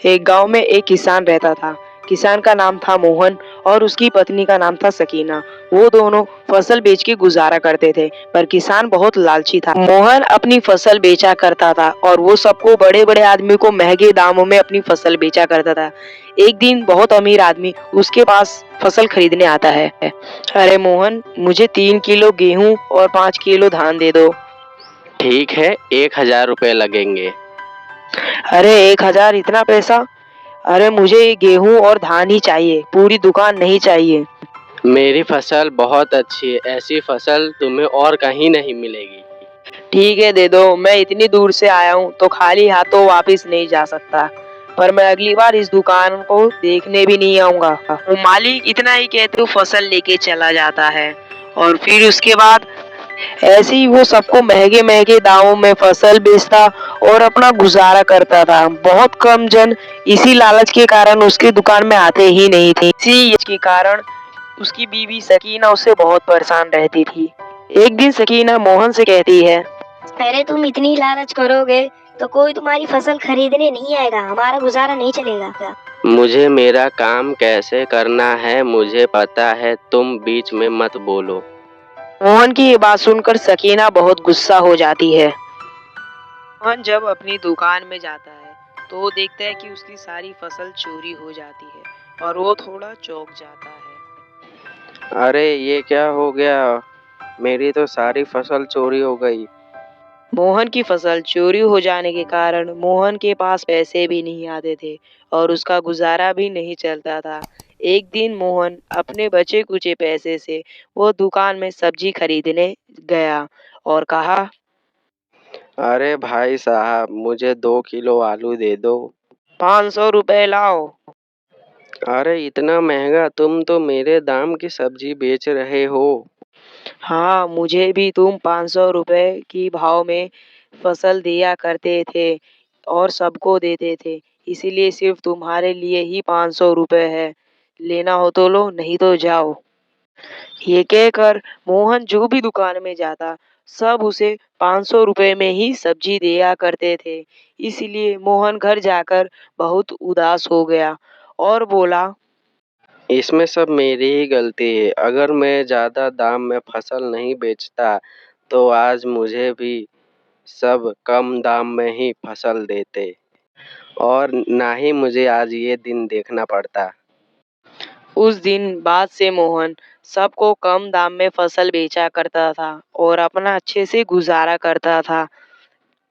एक गांव में एक किसान रहता था। किसान का नाम था मोहन और उसकी पत्नी का नाम था सकीना। वो दोनों फसल बेच के गुजारा करते थे, पर किसान बहुत लालची था। मोहन अपनी फसल बेचा करता था और वो सबको, बड़े बड़े आदमी को महंगे दामों में अपनी फसल बेचा करता था। एक दिन बहुत अमीर आदमी उसके पास फसल खरीदने आता है। अरे मोहन, मुझे 3 किलो गेहूं और 5 किलो धान दे दो। ठीक है, 1,000 रुपये लगेंगे। अरे 1,000, इतना पैसा? अरे मुझे ये गेहूं और धान ही चाहिए, पूरी दुकान नहीं चाहिए। मेरी फसल बहुत अच्छी है, ऐसी फसल तुम्हें और कहीं नहीं मिलेगी। ठीक है, दे दो। मैं इतनी दूर से आया हूँ तो खाली हाथों वापस नहीं जा सकता, पर मैं अगली बार इस दुकान को देखने भी नहीं आऊंगा। वो मालिक इतना ही कहते हुए फसल लेके चला जाता है और फिर उसके बाद ऐसे ही वो सबको महंगे महंगे दामों में फसल बेचता और अपना गुजारा करता था। बहुत कम जन इसी लालच के कारण उसकी दुकान में आते ही नहीं थे। इसी के कारण उसकी बीवी सकीना उससे बहुत परेशान रहती थी। एक दिन सकीना मोहन से कहती है, अरे तुम इतनी लालच करोगे तो कोई तुम्हारी फसल खरीदने नहीं आएगा, हमारा गुजारा नहीं चलेगा क्या? मुझे मेरा काम कैसे करना है मुझे पता है, तुम बीच में मत बोलो। मोहन की ये बात सुनकर सकीना बहुत गुस्सा हो जाती है। मोहन जब अपनी दुकान में जाता है तो वो देखता है कि उसकी सारी फसल चोरी हो जाती है और वो थोड़ा चौंक जाता है। अरे ये क्या हो गया, मेरी तो सारी फसल चोरी हो गई। मोहन की फसल चोरी हो जाने के कारण मोहन के पास पैसे भी नहीं आते थे और उसका गुजारा भी नहीं चलता था। एक दिन मोहन अपने बचे कुचे पैसे से वो दुकान में सब्जी खरीदने गया और कहा, अरे भाई साहब, मुझे 2 किलो आलू दे दो। 500 रुपए लाओ। अरे इतना महंगा, तुम तो मेरे दाम की सब्जी बेच रहे हो। हाँ, मुझे भी तुम 500 रुपए की भाव में फसल दिया करते थे और सबको देते थे, इसीलिए सिर्फ तुम्हारे लिए ही 500 रुपए है। लेना हो तो लो, नहीं तो जाओ। ये कहकर मोहन जो भी दुकान में जाता, सब उसे 500 रुपए में ही सब्जी दिया करते थे। इसलिए मोहन घर जाकर बहुत उदास हो गया और बोला, इसमें सब मेरी ही गलती है। अगर मैं ज़्यादा दाम में फसल नहीं बेचता तो आज मुझे भी सब कम दाम में ही फसल देते और ना ही मुझे आज ये दिन देखना पड़ता। उस दिन बाद से मोहन सबको कम दाम में फसल बेचा करता था और अपना अच्छे से गुजारा करता था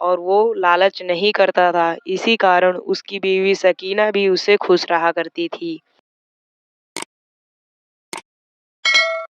और वो लालच नहीं करता था। इसी कारण उसकी बीवी सकीना भी उससे खुश रहा करती थी।